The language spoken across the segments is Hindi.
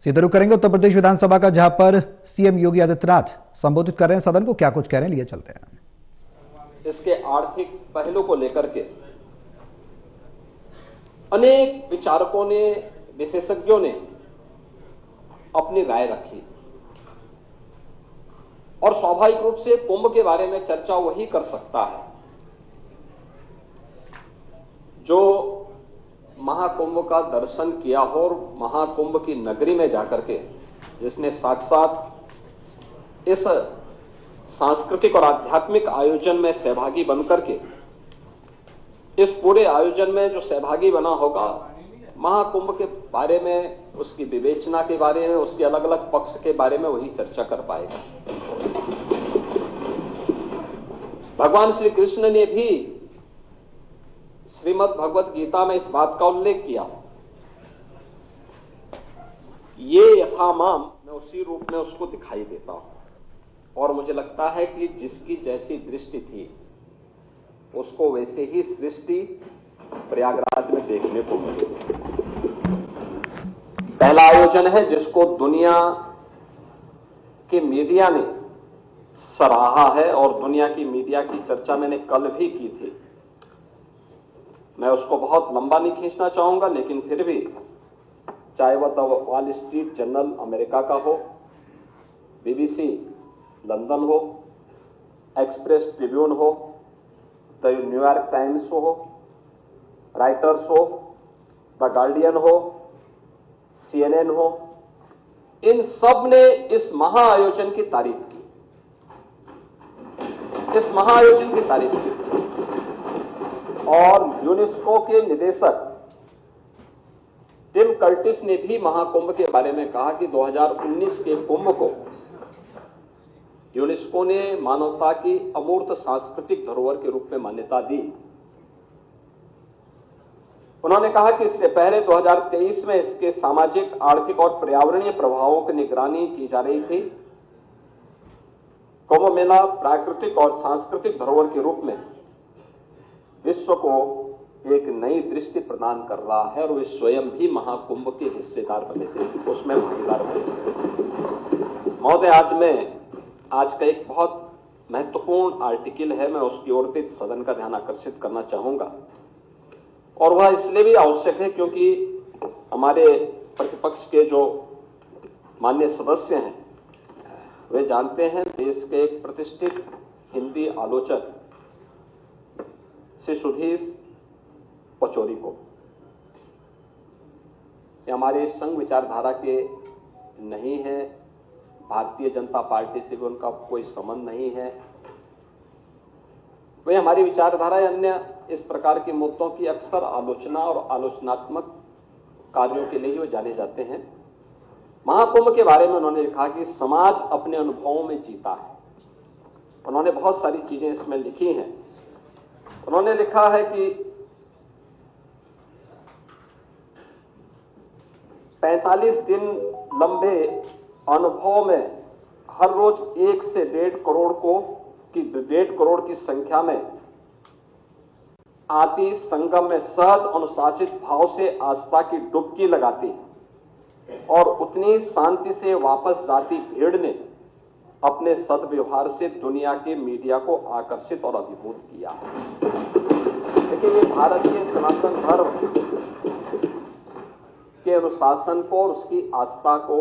सीधे रुख करेंगे उत्तर प्रदेश विधानसभा का, जहां पर सीएम योगी आदित्यनाथ संबोधित कर रहे हैं सदन को। क्या कुछ कह रहे हैं, लिए चलते हैं। इसके आर्थिक पहलू को लेकर के अनेक विचारकों ने, विशेषज्ञों ने अपनी राय रखी और स्वाभाविक रूप से कुंभ के बारे में चर्चा वही कर सकता है जो महाकुंभ का दर्शन किया हो और महाकुंभ की नगरी में जाकर के जिसने साथ इस सांस्कृतिक और आध्यात्मिक आयोजन में सहभागी बनकर के इस पूरे आयोजन में जो सहभागी बना होगा, महाकुंभ के बारे में, उसकी विवेचना के बारे में, उसके अलग अलग पक्ष के बारे में वही चर्चा कर पाएगा। भगवान श्री कृष्ण ने भी श्रीमद् भगवत गीता में इस बात का उल्लेख किया, ये यथामाम, मैं उसी रूप में उसको दिखाई देता हूं। और मुझे लगता है कि जिसकी जैसी दृष्टि थी उसको वैसे ही सृष्टि प्रयागराज में देखने को मिली। पहला आयोजन है जिसको दुनिया के मीडिया ने सराहा है और दुनिया की मीडिया की चर्चा मैंने कल भी की थी। मैं उसको बहुत लंबा नहीं खींचना चाहूंगा, लेकिन फिर भी चाहे वह the wall street journal America का हो, बीबीसी लंदन हो, एक्सप्रेस ट्रिब्यून हो, द न्यूयॉर्क टाइम्स हो, राइटर्स हो, द गार्डियन हो, CNN हो, इन सब ने इस महाआयोजन की तारीफ की, इस महाआयोजन की तारीफ की। और यूनेस्को के निदेशक टिम कर्टिस ने भी महाकुंभ के बारे में कहा कि 2019 के कुंभ को यूनेस्को ने मानवता की अमूर्त सांस्कृतिक धरोहर के रूप में मान्यता दी। उन्होंने कहा कि इससे पहले 2023 में इसके सामाजिक, आर्थिक और पर्यावरणीय प्रभावों की निगरानी की जा रही थी। कुंभ मेला प्राकृतिक और सांस्कृतिक धरोहर के रूप में विश्व को एक नई दृष्टि प्रदान कर रहा है और वे स्वयं भी महाकुंभ के हिस्सेदार बने थे, उसमें भागीदार बने थे। महोदय, आज का एक बहुत महत्वपूर्ण आर्टिकल है, मैं उसकी ओर भी सदन का ध्यान आकर्षित करना चाहूंगा। और वह इसलिए भी आवश्यक है क्योंकि हमारे प्रतिपक्ष के जो माननीय सदस्य हैं वे जानते हैं देश के एक प्रतिष्ठित हिंदी आलोचक श्री सुधीर पचौरी को। ये हमारे संघ विचारधारा के नहीं है, भारतीय जनता पार्टी से भी उनका कोई संबंध नहीं है। वे हमारी विचारधारा या अन्य इस प्रकार के मुद्दों की अक्सर आलोचना और आलोचनात्मक कार्यों के लिए ही वे जाने जाते हैं। महाकुंभ के बारे में उन्होंने लिखा कि समाज अपने अनुभवों में जीता है। उन्होंने बहुत सारी चीजें इसमें लिखी हैं। उन्होंने लिखा है कि 45 दिन लंबे अनुभव में हर रोज 1 से 1.5 करोड़ की संख्या में आती संगम में सहज अनुशासित भाव से आस्था की डुबकी लगाती और उतनी शांति से वापस जाती भीड़ ने अपने सद्व्यवहार से दुनिया के मीडिया को आकर्षित और अभिभूत किया। लेकिन ये भारत के सनातन धर्म के अनुशासन को और उसकी आस्था को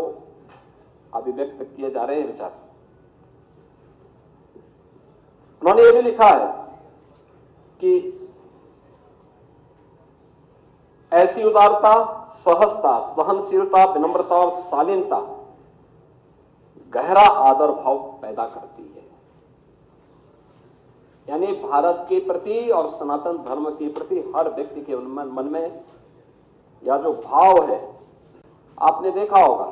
अभिव्यक्त किए जा रहे हैं विचार। उन्होंने ये भी लिखा है कि ऐसी उदारता, सहजता, सहनशीलता, विनम्रता और शालीनता गहरा आदर भाव पैदा करती है। यानी भारत के प्रति और सनातन धर्म के प्रति हर व्यक्ति के मन में या जो भाव है, आपने देखा होगा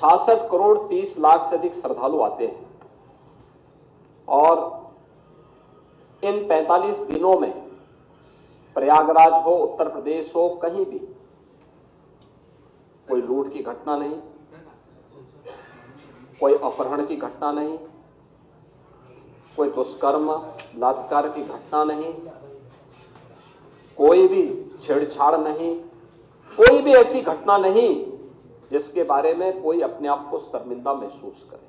66 करोड़ 30 लाख से अधिक श्रद्धालु आते हैं और इन 45 दिनों में प्रयागराज हो, उत्तर प्रदेश हो, कहीं भी कोई लूट की घटना नहीं, कोई अपहरण की घटना नहीं, कोई दुष्कर्म बलात्कार की घटना नहीं, कोई भी छेड़छाड़ नहीं, कोई भी ऐसी घटना नहीं जिसके बारे में कोई अपने आप को शर्मिंदा महसूस करे।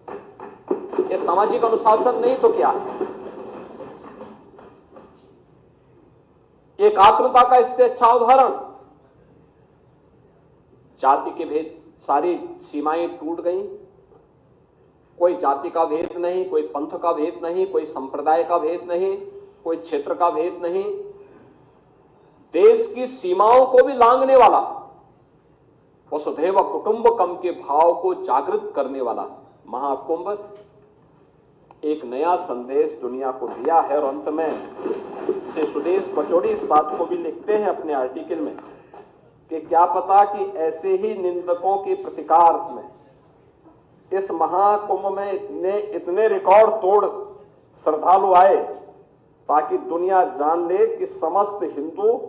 ये सामाजिक अनुशासन नहीं तो क्या है? एकात्मता का इससे अच्छा उदाहरण, जाति के भेद, सारी सीमाएं टूट गई, कोई जाति का भेद नहीं, कोई पंथ का भेद नहीं, कोई संप्रदाय का भेद नहीं, कोई क्षेत्र का भेद नहीं, देश की सीमाओं को भी लांघने वाला, वसुधैव कुटुंबकम के भाव को जागृत करने वाला महाकुंभ एक नया संदेश दुनिया को दिया है। और अंत में से सुदेश पचौड़ी इस बात को भी लिखते हैं अपने आर्टिकल में कि क्या पता कि ऐसे ही निंदकों के प्रतिकार में इस महाकुंभ में इतने रिकॉर्ड तोड़ श्रद्धालु आए ताकि दुनिया जान ले कि समस्त हिंदू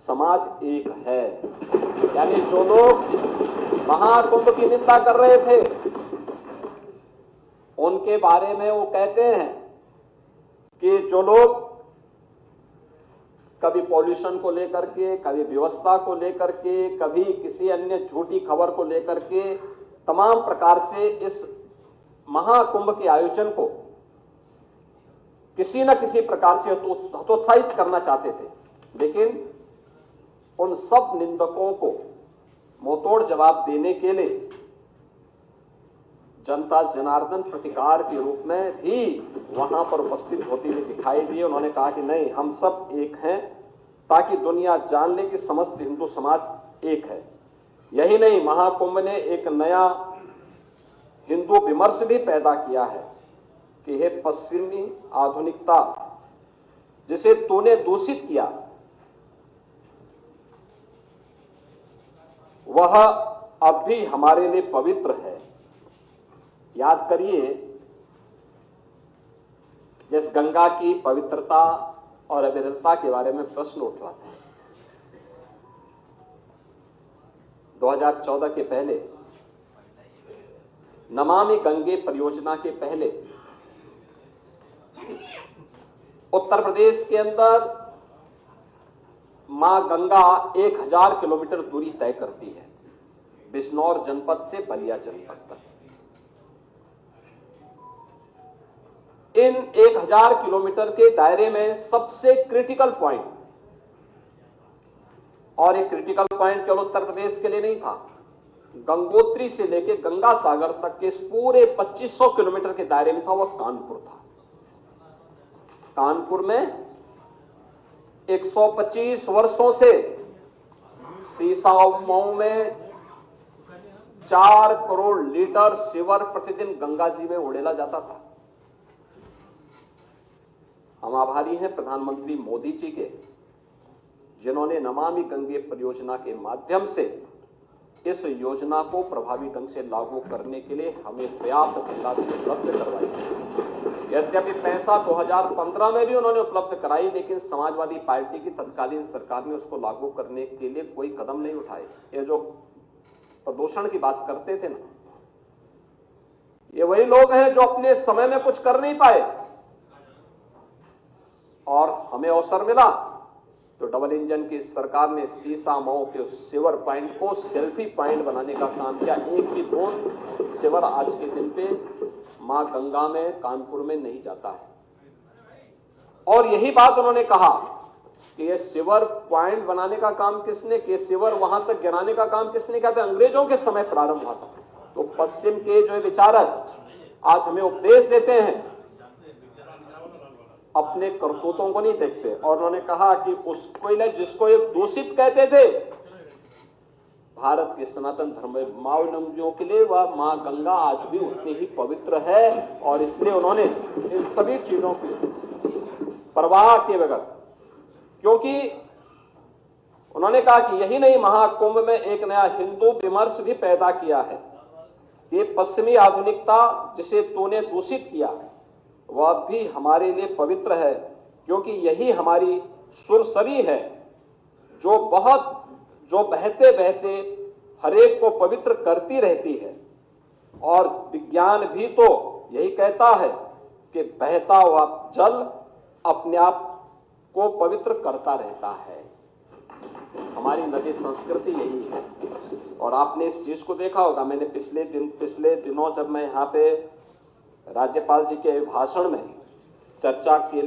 समाज एक है। यानी जो लोग महाकुंभ की निंदा कर रहे थे, उनके बारे में वो कहते हैं कि जो लोग कभी पॉल्यूशन को लेकर के, कभी व्यवस्था को लेकर के, कभी किसी अन्य झूठी खबर को लेकर के तमाम प्रकार से इस महाकुंभ के आयोजन को किसी न किसी प्रकार से हतोत्साहित करना चाहते थे, लेकिन उन सब निंदकों को मुंहतोड़ जवाब देने के लिए जनता जनार्दन प्रतिकार के रूप में भी वहां पर उपस्थित होते हुए दिखाई दिए। उन्होंने कहा कि नहीं, हम सब एक हैं ताकि दुनिया जान ले कि समस्त हिंदू समाज एक है। यही नहीं, महाकुंभ ने एक नया हिंदू विमर्श भी पैदा किया है कि हे पश्चिमी आधुनिकता, जिसे तूने दूषित किया, वह अब भी हमारे लिए पवित्र है। याद करिए, जिस गंगा की पवित्रता और अविरलता के बारे में प्रश्न उठ रहा था, 2014 के पहले, नमामि गंगे परियोजना के पहले उत्तर प्रदेश के अंदर मां गंगा 1000 किलोमीटर दूरी तय करती है, बिजनौर जनपद से बलिया जनपद तक। इन 1000 किलोमीटर के दायरे में सबसे क्रिटिकल पॉइंट, और एक क्रिटिकल पॉइंट केवल उत्तर प्रदेश के लिए नहीं था, गंगोत्री से लेकर गंगा सागर तक के इस पूरे 2500 किलोमीटर के दायरे में था, वह कानपुर था। कानपुर में 125 वर्षों से सीसामऊ में 4 करोड़ लीटर सीवर प्रतिदिन गंगा जी में उड़ेला जाता था। हम आभारी हैं प्रधानमंत्री मोदी जी के, जिन्होंने नमामि गंगे परियोजना के माध्यम से इस योजना को प्रभावी ढंग से लागू करने के लिए हमें पर्याप्त धनराशि उपलब्ध करवाई। यद्यपि पैसा 2015 में भी उन्होंने उपलब्ध कराई, लेकिन समाजवादी पार्टी की तत्कालीन सरकार ने उसको लागू करने के लिए कोई कदम नहीं उठाए। ये जो प्रदूषण की बात करते थे ना, ये वही लोग हैं जो अपने समय में कुछ कर नहीं पाए, और हमें अवसर मिला तो डबल इंजन की सरकार ने सीसामऊ के सीवर पॉइंट को सेल्फी पॉइंट बनाने का काम किया। एक भी बूंद सीवर आज के दिन पे मां गंगा में कानपुर में नहीं जाता है। और यही बात उन्होंने कहा कि ये सीवर पॉइंट बनाने का काम किसने किया, सीवर वहां तक गिराने का काम किसने किया था? अंग्रेजों के समय प्रारंभ हुआ था। तो पश्चिम के जो विचारक आज हमें उपदेश देते हैं, अपने करतूतों को नहीं देखते। और उन्होंने कहा कि उसको जिसको एक दूषित कहते थे, भारत के सनातन धर्मावलंबियों के लिए वह मां गंगा आज भी उतनी ही पवित्र है, और इसलिए उन्होंने इन सभी चीजों की परवाह किए बगैर, क्योंकि उन्होंने कहा कि यही नहीं, महाकुंभ में एक नया हिंदू विमर्श भी पैदा किया है। ये पश्चिमी आधुनिकता जिसे तूने दूषित किया, वह भी हमारे लिए पवित्र है, क्योंकि यही हमारी सुरसरी है जो बहते बहते हरेक को पवित्र करती रहती है। और विज्ञान भी तो यही कहता है कि बहता हुआ जल अपने आप को पवित्र करता रहता है। हमारी नदी संस्कृति यही है। और आपने इस चीज को देखा होगा, मैंने पिछले दिनों जब मैं यहाँ पे राज्यपाल जी के भाषण में चर्चा के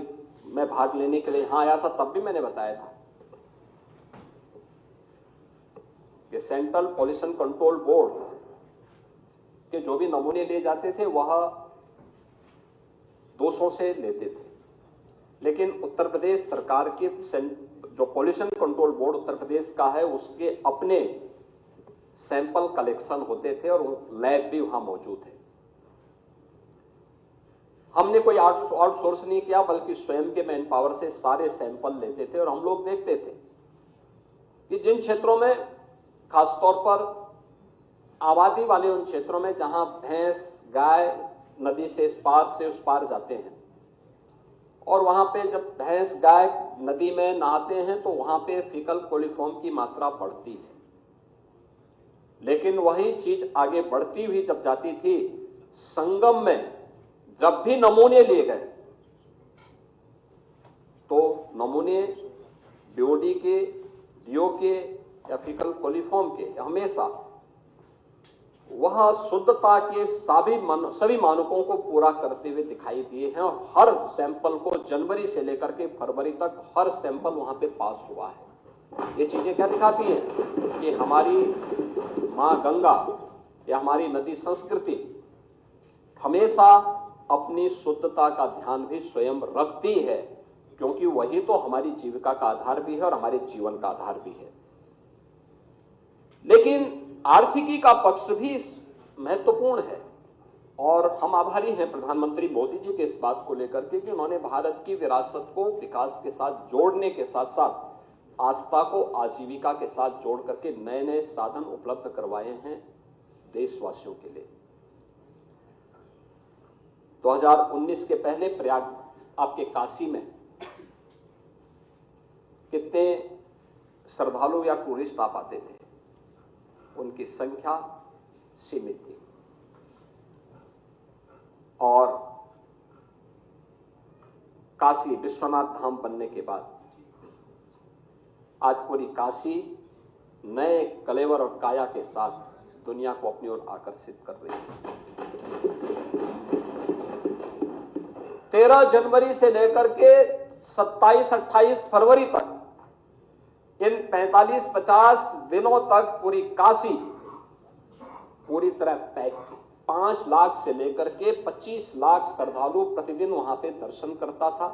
में भाग लेने के लिए यहां आया था, तब भी मैंने बताया था कि सेंट्रल पॉल्यूशन कंट्रोल बोर्ड के जो भी नमूने लिए जाते थे वह दोषों से लेते थे, लेकिन उत्तर प्रदेश सरकार के जो pollution control board Uttar Pradesh का है उसके अपने सैंपल कलेक्शन होते थे और लैब भी वहां मौजूद है। हमने कोई आउटसोर्स नहीं किया, बल्कि स्वयं के मैन पावर से सारे सैंपल लेते थे और हम लोग देखते थे कि जिन क्षेत्रों में, खासतौर पर आबादी वाले उन क्षेत्रों में जहां भैंस गाय नदी से इस पार से उस पार जाते हैं, और वहां पे जब भैंस गाय नदी में नहाते हैं तो वहां पे फीकल कोलिफॉर्म की मात्रा बढ़ती है, लेकिन वही चीज आगे बढ़ती हुई जब जाती थी, संगम में जब भी नमूने लिए गए तो नमूने बीओडी के, डीओ के या फीकल कोलिफॉर्म के हमेशा वह शुद्धता के सभी मानकों को पूरा करते हुए दिखाई दिए हैं, और हर सैंपल को जनवरी से लेकर के फरवरी तक हर सैंपल वहां पे पास हुआ है। ये चीजें क्या दिखाती हैं कि हमारी मां गंगा या हमारी नदी संस्कृति हमेशा अपनी शुद्धता का ध्यान भी स्वयं रखती है, क्योंकि वही तो हमारी जीविका का आधार भी है और हमारे जीवन का आधार भी है। लेकिन आर्थिकी का पक्ष भी महत्वपूर्ण है, और हम आभारी हैं प्रधानमंत्री मोदी जी के इस बात को लेकर के कि उन्होंने भारत की विरासत को विकास के साथ जोड़ने के साथ साथ आस्था को आजीविका के साथ जोड़ करके नए नए साधन उपलब्ध करवाए हैं देशवासियों के लिए। 2019 के पहले प्रयाग आपके काशी में कितने श्रद्धालु या टूरिस्ट आ पाते थे, उनकी संख्या सीमित थी, और काशी विश्वनाथ धाम बनने के बाद आज पूरी काशी नए कलेवर और काया के साथ दुनिया को अपनी ओर आकर्षित कर रही है। 13 जनवरी से लेकर के 27-28 फरवरी तक, इन 45-50 दिनों तक पूरी काशी पूरी तरह पैक थी। 5 लाख से लेकर के 25 लाख श्रद्धालु प्रतिदिन वहां पे दर्शन करता था,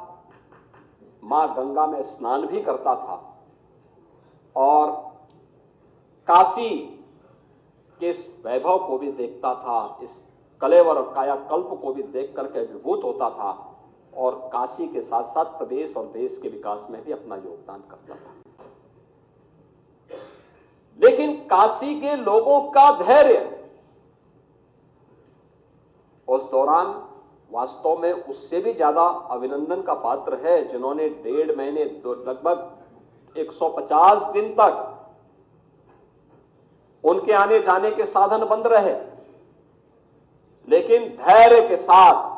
मां गंगा में स्नान भी करता था, और काशी के इस वैभव को भी देखता था, इस कलेवर और कायाकल्प को भी देख करके अभिभूत होता था, और काशी के साथ साथ प्रदेश और देश के विकास में भी अपना योगदान करता था। लेकिन काशी के लोगों का धैर्य उस दौरान वास्तव में उससे भी ज्यादा अभिनंदन का पात्र है, जिन्होंने 1.5 महीने लगभग 150 दिन तक उनके आने जाने के साधन बंद रहे, लेकिन धैर्य के साथ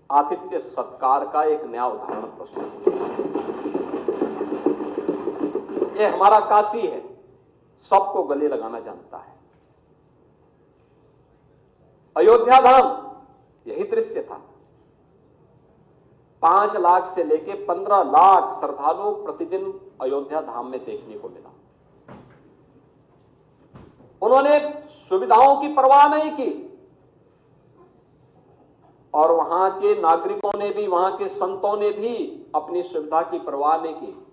आतिथ्य सत्कार का एक नया उदाहरण प्रस्तुत किया। ये हमारा काशी है, सबको गले लगाना जानता है। अयोध्या धाम यही दृश्य था। 5 लाख से लेके 15 लाख श्रद्धालु प्रतिदिन अयोध्या धाम में देखने को मिला। उन्होंने सुविधाओं की परवाह नहीं की, और वहां के नागरिकों ने भी, वहां के संतों ने भी अपनी सुविधा की परवाह नहीं की।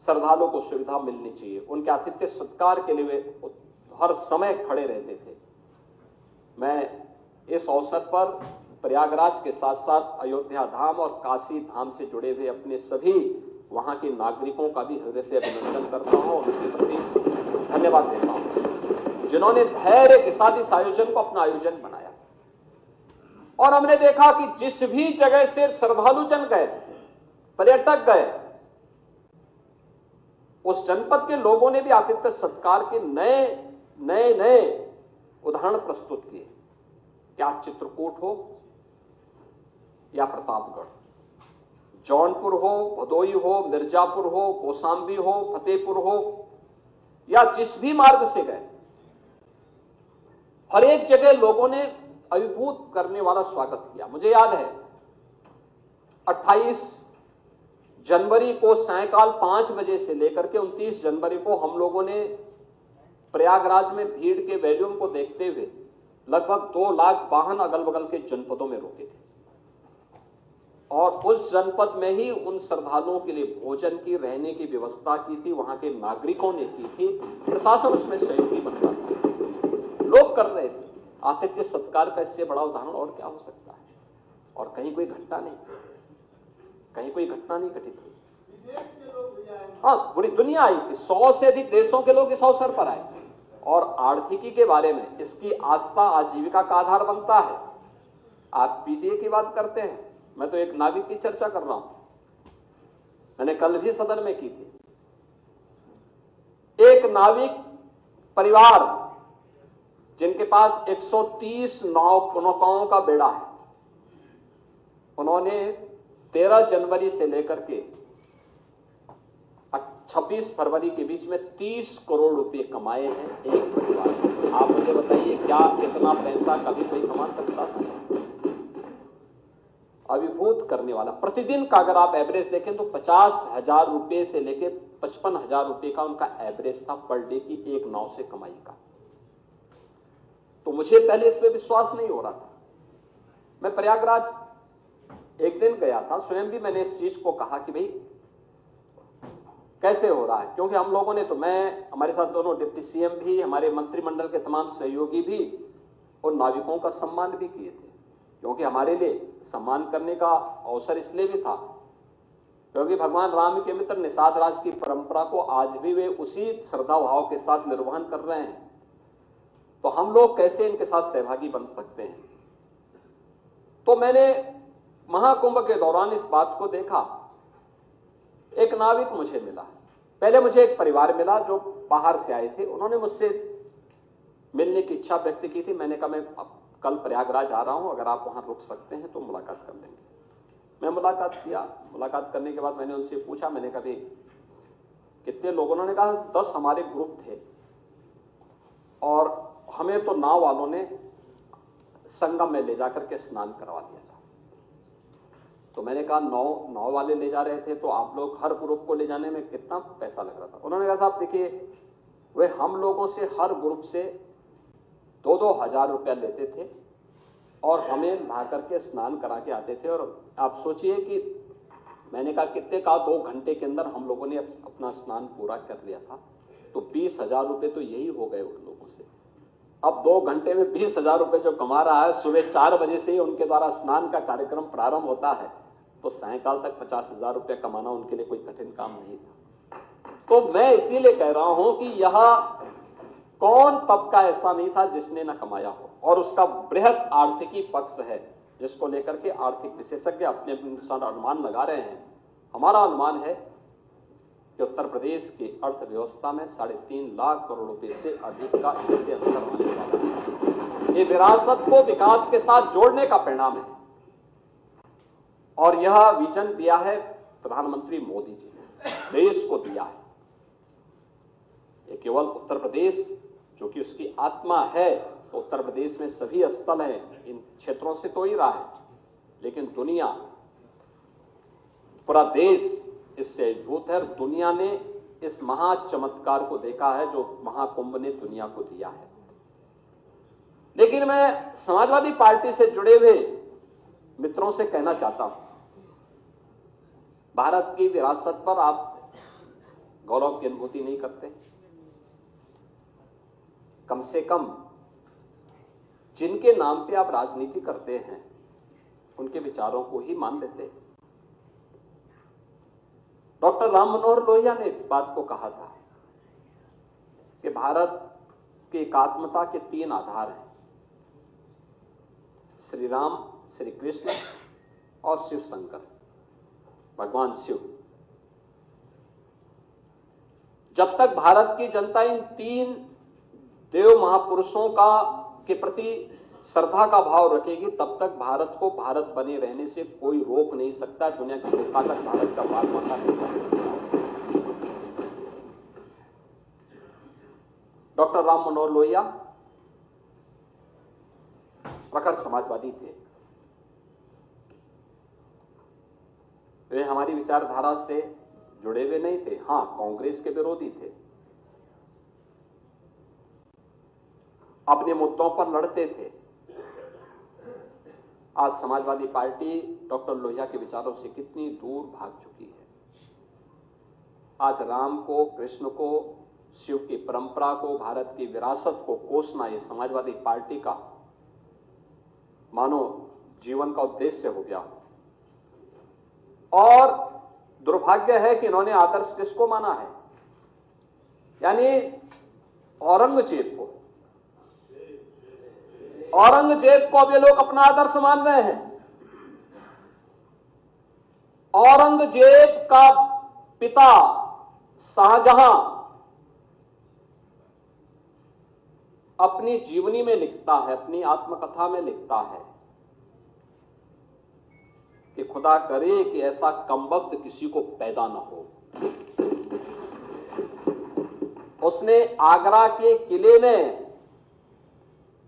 श्रद्धालुओं को सुविधा मिलनी चाहिए, उनके आतिथ्य सत्कार के लिए वे हर समय खड़े रहते थे। मैं इस अवसर पर प्रयागराज के साथ साथ अयोध्या धाम और काशी धाम से जुड़े हुए अपने सभी वहां के नागरिकों का भी हृदय से अभिनंदन करता हूं और उनके प्रति धन्यवाद देता हूं, जिन्होंने धैर्य के साथ इस आयोजन को अपना आयोजन बनाया। और हमने देखा कि जिस भी जगह से श्रद्धालु जन गए, पर्यटक गए, उस जनपद के लोगों ने भी आतिथ्य सत्कार के नए उदाहरण प्रस्तुत किए। क्या चित्रकूट हो या प्रतापगढ़, जौनपुर हो, भदोई हो, मिर्जापुर हो, कौशाम्बी हो, फतेहपुर हो, या जिस भी मार्ग से गए, हर एक जगह लोगों ने अभिभूत करने वाला स्वागत किया। मुझे याद है 28 जनवरी को सायंकाल 5 बजे से लेकर के 29 जनवरी को हम लोगों ने प्रयागराज में भीड़ के वॉल्यूम को देखते हुए लगभग 2 लाख वाहन अगल बगल के जनपदों में रोके थे और उस जनपद में ही उन श्रद्धालुओं के लिए भोजन की, रहने की व्यवस्था की थी, वहां के नागरिकों ने की थी, प्रशासन उसमें सहयोगी बन रहा था, लोग कर रहे थे। आतिथ्य सत्कार का इससे बड़ा उदाहरण और क्या हो सकता है? और कहीं कोई घटना नहीं, कहीं कोई घटना नहीं घटित हुई। हाँ, पूरी दुनिया आई थी, 100 से अधिक देशों के लोग इस अवसर पर आए और आर्थिकी के बारे में इसकी आस्था आजीविका का आधार बनता है। आप पीडीए की बात करते हैं, मैं तो एक नाविक की चर्चा कर रहा हूं, मैंने कल भी सदन में की थी। एक नाविक परिवार जिनके पास 130 नौकाओं का बेड़ा है, उन्होंने 13 जनवरी से लेकर के 26 फरवरी के बीच में 30 करोड़ रुपए कमाए हैं एक परिवार। आप मुझे बताइए, क्या इतना पैसा कभी कोई कमा सकता था? अभिभूत करने वाला। प्रतिदिन का अगर आप एवरेज देखें तो 50,000 रुपए से लेके 55,000 रुपए का उनका एवरेज था पर डे की एक नाव से कमाई का। तो मुझे पहले इस पे विश्वास नहीं हो रहा था। मैं प्रयागराज एक दिन गया था, स्वयं भी मैंने इस चीज को कहा कि भाई कैसे हो रहा है, क्योंकि हम लोगों ने तो, मैं, हमारे साथ दोनों डिप्टी सीएम भी, हमारे मंत्रिमंडल के तमाम सहयोगी भी और नाविकों का सम्मान भी किए थे, क्योंकि हमारे लिए सम्मान करने का अवसर इसलिए भी था क्योंकि भगवान राम के मित्र निषाद राज की परंपरा को आज भी वे उसी श्रद्धा भाव के साथ निर्वहन कर रहे हैं। तो हम लोग कैसे इनके साथ सहभागी बन सकते हैं? तो मैंने महाकुंभ के दौरान इस बात को देखा। एक नाविक मुझे मिला, पहले मुझे एक परिवार मिला जो बाहर से आए थे, उन्होंने मुझसे मिलने की इच्छा व्यक्त की थी। मैंने कहा मैं कल प्रयागराज आ रहा हूं, अगर आप वहां रुक सकते हैं तो मुलाकात कर लेंगे। मैं मुलाकात किया। मुलाकात करने के बाद मैंने उनसे पूछा, मैंने कहा कितने लोग? उन्होंने कहा 10 हमारे ग्रुप थे और हमें तो नाव वालों ने संगम में ले जाकर के स्नान करवा दिया था। तो मैंने कहा नाव वाले ले जा रहे थे तो आप लोग हर ग्रुप को ले जाने में कितना पैसा लग रहा था? उन्होंने कहा साहब देखिए, वे हम लोगों से हर ग्रुप से 2-2 हजार रुपया लेते थे और हमें नहा करके स्नान करा के आते थे। और आप सोचिए कि मैंने कहा कितने का, 2 घंटे के अंदर हम लोगों ने अपना स्नान पूरा कर लिया था, तो 20,000 रुपये तो यही हो गए उन लोगों से। अब 2 घंटे में 20,000 रुपये जो कमा रहा है, सुबह 4 बजे से ही उनके द्वारा स्नान का कार्यक्रम प्रारंभ होता है, तो सायंकाल तक 50,000 रुपये कमाना उनके लिए कोई कठिन काम नहीं था। तो मैं इसीलिए कह रहा हूं कि यह कौन तबका ऐसा नहीं था जिसने न कमाया हो, और उसका बृहद आर्थिकी पक्ष है जिसको लेकर के आर्थिक विशेषज्ञ अपने अनुसार अनुमान लगा रहे हैं। हमारा अनुमान है कि उत्तर प्रदेश की अर्थव्यवस्था में 3.5 लाख करोड़ रुपए से अधिक का इससे अंतर आने वाला है। ये विरासत को विकास के साथ जोड़ने का परिणाम है और यह विजन दिया है प्रधानमंत्री मोदी जी ने, देश को दिया है। ये केवल उत्तर प्रदेश जो कि उसकी आत्मा है, तो उत्तर प्रदेश में सभी स्थल हैं, इन क्षेत्रों से तो ही रहा है, लेकिन दुनिया, पूरा देश इससे अभिभूत है। दुनिया ने इस महा चमत्कार को देखा है जो महाकुंभ ने दुनिया को दिया है। लेकिन मैं समाजवादी पार्टी से जुड़े हुए मित्रों से कहना चाहता हूं, भारत की विरासत पर आप गौरव की अनुभूति नहीं करते? कम से कम जिनके नाम पे आप राजनीति करते हैं उनके विचारों को ही मान लेते हैं। डॉक्टर राम मनोहर लोहिया ने इस बात को कहा था कि भारत की एकात्मता के 3 आधार हैं, श्री राम, श्री कृष्ण और शिव शंकर, भगवान शिव। जब तक भारत की जनता इन 3 देव महापुरुषों के प्रति श्रद्धा का भाव रखेगी, तब तक भारत को भारत बने रहने से कोई रोक नहीं सकता। दुनिया की कोई ताकत भारत का भाग माता नहीं। डॉक्टर राम मनोहर लोहिया प्रखर समाजवादी थे। वे हमारी विचारधारा से जुड़े हुए नहीं थे, हां कांग्रेस के विरोधी थे, अपने मुद्दों पर लड़ते थे। आज समाजवादी पार्टी डॉक्टर लोहिया के विचारों से कितनी दूर भाग चुकी है। आज राम को, कृष्ण को, शिव की परंपरा को, भारत की विरासत को कोसना यह समाजवादी पार्टी का मानो जीवन का उद्देश्य हो गया। और दुर्भाग्य है कि इन्होंने आदर्श किसको माना है, यानी औरंगजेब को। औरंगजेब को अब ये लोग अपना आदर्श मान रहे हैं। औरंगजेब का पिता शाहजहां अपनी जीवनी में लिखता है, अपनी आत्मकथा में लिखता है कि खुदा करे कि ऐसा कमबख्त किसी को पैदा न हो। उसने आगरा के किले में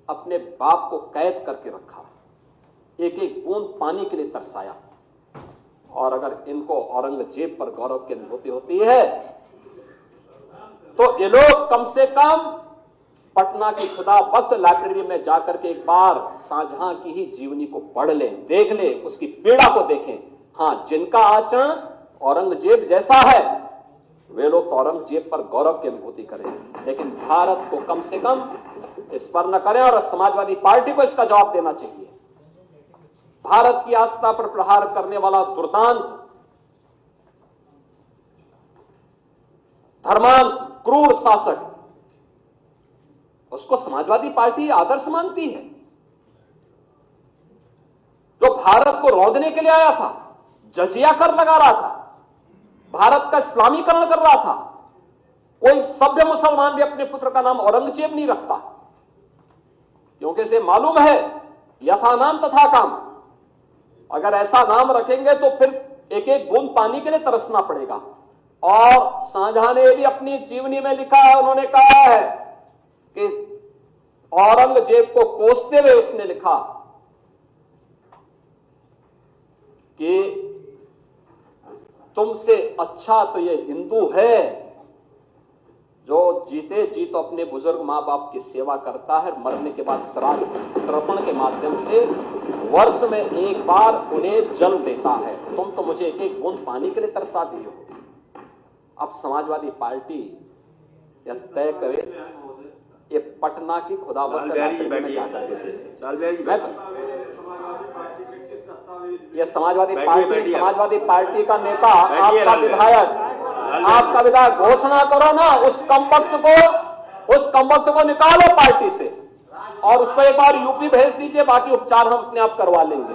अपने बाप को कैद करके रखा, एक एक बूंद पानी के लिए तरसाया। और अगर इनको औरंगजेब पर गौरव की अनुभूति होती है तो ये लोग कम से कम पटना की खुदाबख्त लाइब्रेरी में जाकर के एक बार शाहजहां की ही जीवनी को पढ़ लें, देख लें, उसकी पीड़ा को देखें। हां, जिनका आचरण औरंगजेब जैसा है वे लोग तो औरंगजेब पर गौरव की अनुभूति करें, लेकिन भारत को कम से कम इस पर न करें। और समाजवादी पार्टी को इसका जवाब देना चाहिए। भारत की आस्था पर प्रहार करने वाला दुर्दांत, धर्मांत, क्रूर शासक, उसको समाजवादी पार्टी आदर्श मानती है। जो भारत को रौंदने के लिए आया था, जजिया कर लगा रहा था, भारत का इस्लामीकरण कर रहा था। कोई सभ्य मुसलमान भी अपने पुत्र का नाम औरंगजेब नहीं रखता, क्योंकि इसे मालूम है यथा नाम तथा काम। अगर ऐसा नाम रखेंगे तो फिर एक एक बूंद पानी के लिए तरसना पड़ेगा। और शाहजहां ने भी अपनी जीवनी में लिखा है, उन्होंने कहा है कि औरंगजेब को कोसते हुए उसने लिखा कि तुमसे अच्छा तो ये हिंदू है जो जीते जी तो अपने बुजुर्ग मां बाप की सेवा करता है, मरने के बाद श्राद्ध तर्पण के माध्यम से वर्ष में एक बार उन्हें जल देता है। तुम तो मुझे एक एक बूंद पानी के लिए तरसा दी हो। अब समाजवादी पार्टी यह तय करे ये पटना की खुदाबख्त में जाकर ये समाजवादी पार्टी का नेता, आपका विधायक घोषणा करो ना, उस कमबख्त को निकालो पार्टी से और उसको एक बार यूपी भेज दीजिए, बाकी उपचार हम अपने आप करवा लेंगे।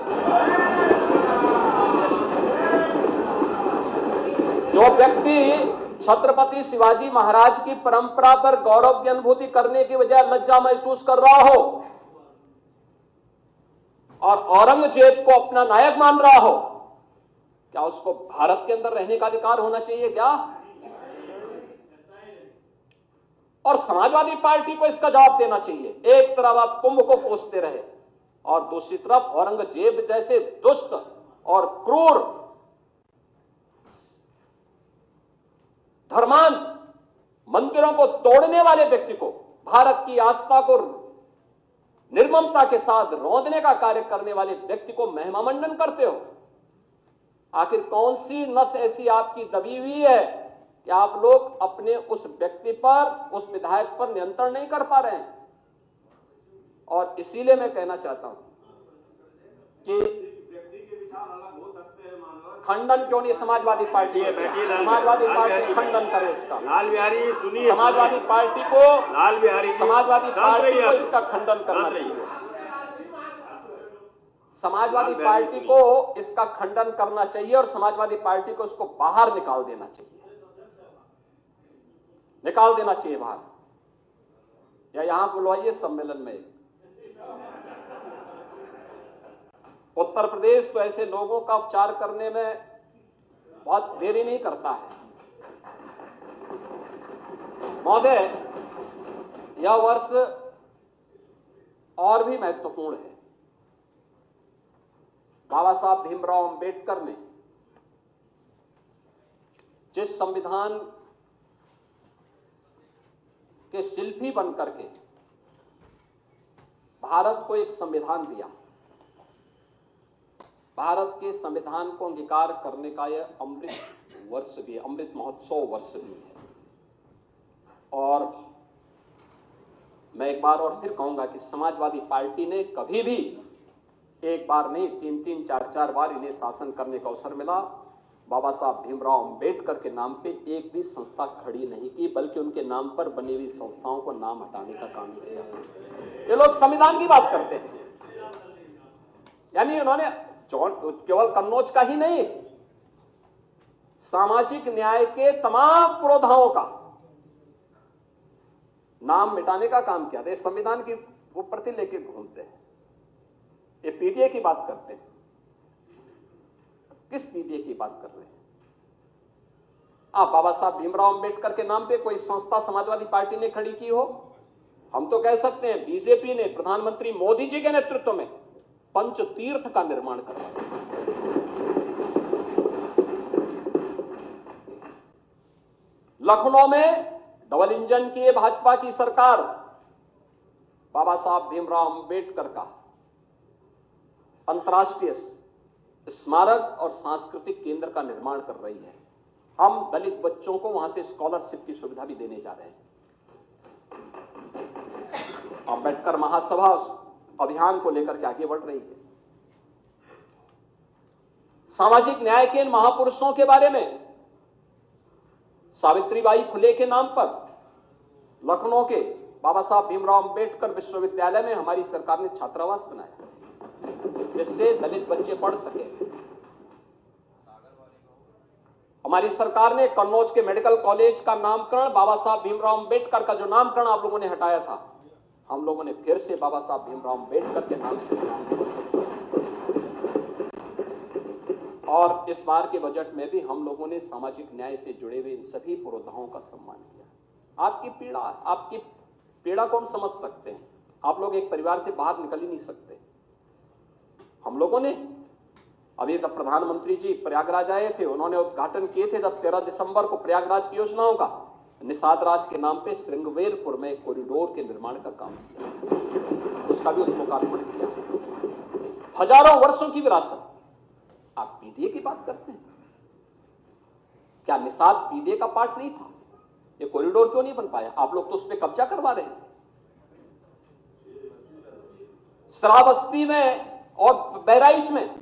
जो व्यक्ति छत्रपति शिवाजी महाराज की परंपरा पर गौरव की अनुभूति करने की बजाय लज्जा महसूस कर रहा हो और औरंगजेब को अपना नायक मान रहा हो, क्या उसको भारत के अंदर रहने का अधिकार होना चाहिए क्या? और समाजवादी पार्टी को इसका जवाब देना चाहिए। एक तरफ आप कुंभ को कोसते रहे और दूसरी तरफ औरंगजेब जैसे दुष्ट और क्रूर धर्मांत मंदिरों को तोड़ने वाले व्यक्ति को, भारत की आस्था को निर्ममता के साथ रौंदने का कार्य करने वाले व्यक्ति को महिमा मंडन करते हो। आखिर कौन सी नस ऐसी आपकी दबी हुई है कि आप लोग अपने उस व्यक्ति पर, उस विधायक पर नियंत्रण नहीं कर पा रहे हैं? और इसीलिए मैं कहना चाहता हूं कि खंडन क्यों नहीं समाजवादी पार्टी खंडन करे इसका। लाल बिहारी सुनिए, समाजवादी पार्टी को इसका खंडन करना चाहिए। समाजवादी पार्टी को इसका खंडन करना चाहिए और समाजवादी पार्टी को इसको बाहर निकाल देना चाहिए बाहर, या यहां बुलवाइए सम्मेलन में। उत्तर प्रदेश तो ऐसे लोगों का उपचार करने में बहुत देरी नहीं करता है। महोदय, यह वर्ष और भी महत्वपूर्ण है। बाबा साहब भीमराव अंबेडकर ने जिस संविधान के शिल्पी बनकर के भारत को एक संविधान दिया, भारत के संविधान को अंगीकार करने का यह अमृत वर्ष भी है, अमृत महोत्सव वर्ष भी है। और मैं एक बार और फिर कहूंगा कि समाजवादी पार्टी ने कभी भी एक बार नहीं, 3-3, 4-4 बार इन्हें शासन करने का अवसर मिला, बाबा साहब भीमराव अंबेडकर के नाम पे एक भी संस्था खड़ी नहीं की, बल्कि उनके नाम पर बनी हुई संस्थाओं को नाम हटाने का काम किया। ये लोग संविधान की बात करते हैं, यानी उन्होंने केवल कन्नौज का ही नहीं, सामाजिक न्याय के तमाम पुरोधाओं का नाम मिटाने का काम किया था। संविधान की वो प्रति लेके घूमते हैं, ये पीडीए की बात करते हैं। किस पीडीए की बात कर रहे हैं आप? बाबा साहब भीमराव अंबेडकर के नाम पे कोई संस्था समाजवादी पार्टी ने खड़ी की हो? हम तो कह सकते हैं बीजेपी ने प्रधानमंत्री मोदी जी के नेतृत्व में पंचतीर्थ का निर्माण करवाया। लखनऊ में डबल इंजन की भाजपा की सरकार बाबा साहब भीमराव अंबेडकर का अंतर्राष्ट्रीय स्मारक और सांस्कृतिक केंद्र का निर्माण कर रही है। हम दलित बच्चों को वहां से स्कॉलरशिप की सुविधा भी देने जा रहे हैं। अंबेडकर महासभा अभियान को लेकर के आगे बढ़ रही है। सामाजिक न्याय के इन महापुरुषों के बारे में सावित्रीबाई फुले के नाम पर लखनऊ के बाबा साहब भीमराव अंबेडकर विश्वविद्यालय में हमारी सरकार ने छात्रावास बनाया, जिससे दलित बच्चे पढ़ सके। हमारी सरकार ने कन्नौज के मेडिकल कॉलेज का नामकरण बाबा साहब भीमराव अंबेडकर का जो नामकरण आप लोगों ने हटाया था, हम लोगों ने फिर से बाबा साहब भीमराव अंबेडकर के नाम से और इस बार के बजट में भी हम लोगों ने सामाजिक न्याय से जुड़े हुए इन सभी पुरोधाओं का सम्मान किया। आपकी पीड़ा को हम समझ सकते हैं। आप लोग एक परिवार से बाहर निकल ही नहीं सकते। हम लोगों ने अभी तक प्रधानमंत्री जी प्रयागराज आए थे, उन्होंने उद्घाटन किए थे जब 13 दिसंबर को प्रयागराज की योजनाओं का निषाद राज के नाम पे श्रृंगवेरपुर में कॉरिडोर के निर्माण का काम किया, उसका भी लोकार्पण किया। हजारों वर्षों की विरासत। आप पीडीए की बात करते हैं, क्या निषाद पीडीए का पार्ट नहीं था? ये कॉरिडोर क्यों नहीं बन पाया? आप लोग तो उस पर कब्जा करवा रहे हैं। श्रावस्ती में और बहराइच में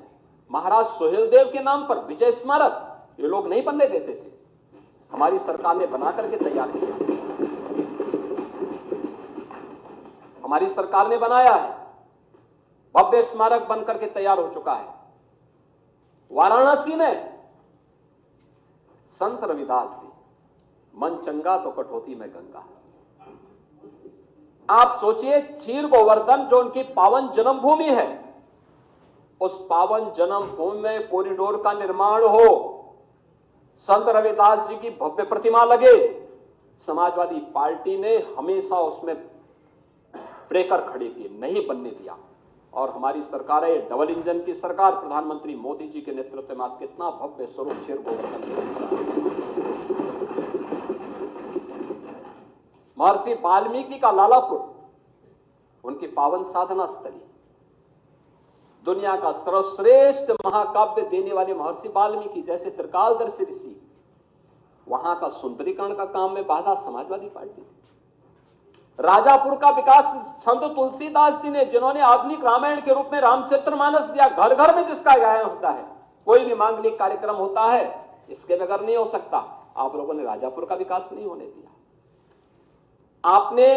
महाराज सोहेलदेव के नाम पर विजय स्मारक ये लोग नहीं बनने देते थे, हमारी सरकार ने बना करके तैयार किया। हमारी सरकार ने बनाया है, भव्य स्मारक बनकर के तैयार हो चुका है। वाराणसी में संत रविदास जी, मन चंगा तो कटौती में गंगा। आप सोचिए, क्षीर गोवर्धन जो उनकी पावन जन्मभूमि है, उस पावन जन्मभूमि में कॉरिडोर का निर्माण हो, संत रविदास जी की भव्य प्रतिमा लगे। समाजवादी पार्टी ने हमेशा उसमें ब्रेकर खड़े किए, नहीं बनने दिया। और हमारी सरकार है डबल इंजन की सरकार, प्रधानमंत्री मोदी जी के नेतृत्व में आज कितना भव्य स्वरूप क्षीर गोवर्धन। महर्षि वाल्मीकि का लालापुर, उनकी पावन साधना स्थली, दुनिया का सर्वश्रेष्ठ महाकाव्य देने वाले महर्षि वाल्मीकि जैसे त्रिकालदर्शी ऋषि, वहां का सुंदरीकरण का काम में बाधा समाजवादी पार्टी। राजापुर का विकास संत तुलसीदास जी ने, जिन्होंने आधुनिक रामायण के रूप में रामचरितमानस दिया, घर घर में जिसका गायन होता है, कोई भी मांगलिक कार्यक्रम होता है, इसके बगैर नहीं हो सकता। आप लोगों ने राजापुर का विकास नहीं होने दिया। आपने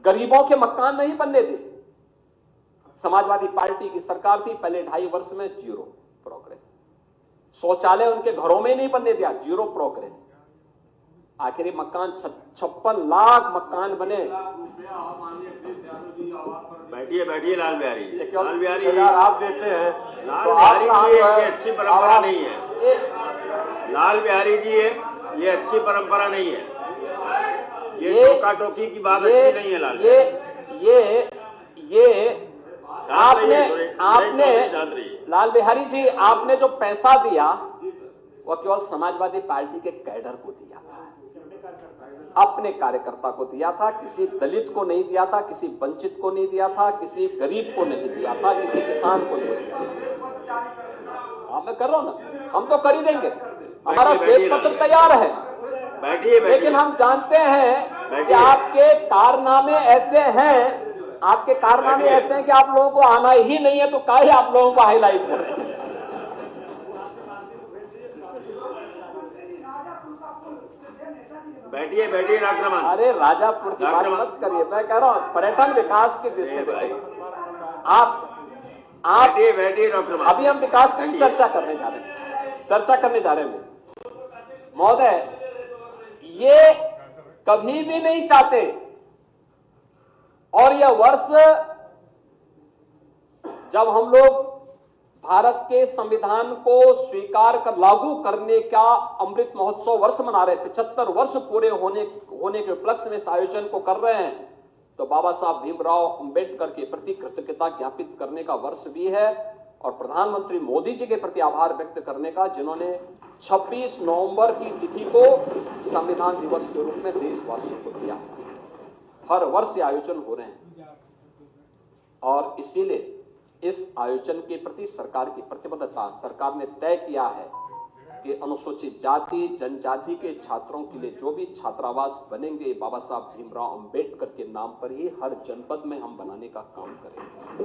गरीबों के मकान नहीं बनने दिए। समाजवादी पार्टी की सरकार थी, पहले 2.5 वर्ष में 0 प्रोग्रेस। शौचालय उनके घरों में नहीं बनने दिया, 0 प्रोग्रेस। आखिरी मकान 56 लाख मकान बने। बैठिए लाल बिहारी आप देते हैं लाल बिहारी जी, ये अच्छी परंपरा नहीं है। लाल बिहारी जी, ये अच्छी परंपरा नहीं है। ये टोका-टोकी की बात अच्छी नहीं है लाल। आपने लाल बिहारी जी, आपने जो पैसा दिया वह केवल समाजवादी पार्टी के कैडर को दिया था, अपने कार्यकर्ता को दिया था, किसी दलित को नहीं दिया था, किसी वंचित को नहीं दिया था, किसी गरीब को नहीं दिया था, किसी किसान को नहीं दिया था। मैं कर रहा हूं ना, हम तो कर ही देंगे, हमारा श्वेत पत्र तैयार है। लेकिन हम जानते हैं कि आपके कारनामे ऐसे हैं, आपके कारनामे ऐसे हैं कि आप लोगों को आना ही नहीं है, तो काहे आप लोगों को हाईलाइट कर रहे हैं। बैठिए बैठिए डॉक्टर मान। अरे राजापुर की बात मत करिए, मैं कह रहा हूं पर्यटन विकास की दृष्टि से आप बैठिए डॉक्टर मान। अभी हम विकास की चर्चा करने जा रहे हैं महोदय। ये कभी भी नहीं चाहते, और यह वर्ष जब हम लोग भारत के संविधान को स्वीकार कर लागू करने का अमृत महोत्सव वर्ष मना रहे, 75 वर्ष पूरे होने के उपलक्ष्य में इस आयोजन को कर रहे हैं, तो बाबा साहब भीमराव अंबेडकर के प्रति कृतज्ञता ज्ञापित करने का वर्ष भी है, और प्रधानमंत्री मोदी जी के प्रति आभार व्यक्त करने का, जिन्होंने 26 नवंबर की तिथि को संविधान दिवस के रूप में देशवासियों को दिया। हर वर्ष ये आयोजन हो रहे हैं, और इसीलिए इस आयोजन के प्रति सरकार की प्रतिबद्धता, सरकार ने तय किया है कि अनुसूचित जाति जनजाति के छात्रों के लिए जो भी छात्रावास बनेंगे, बाबा साहब भीमराव अंबेडकर के नाम पर ही हर जनपद में हम बनाने का काम करेंगे।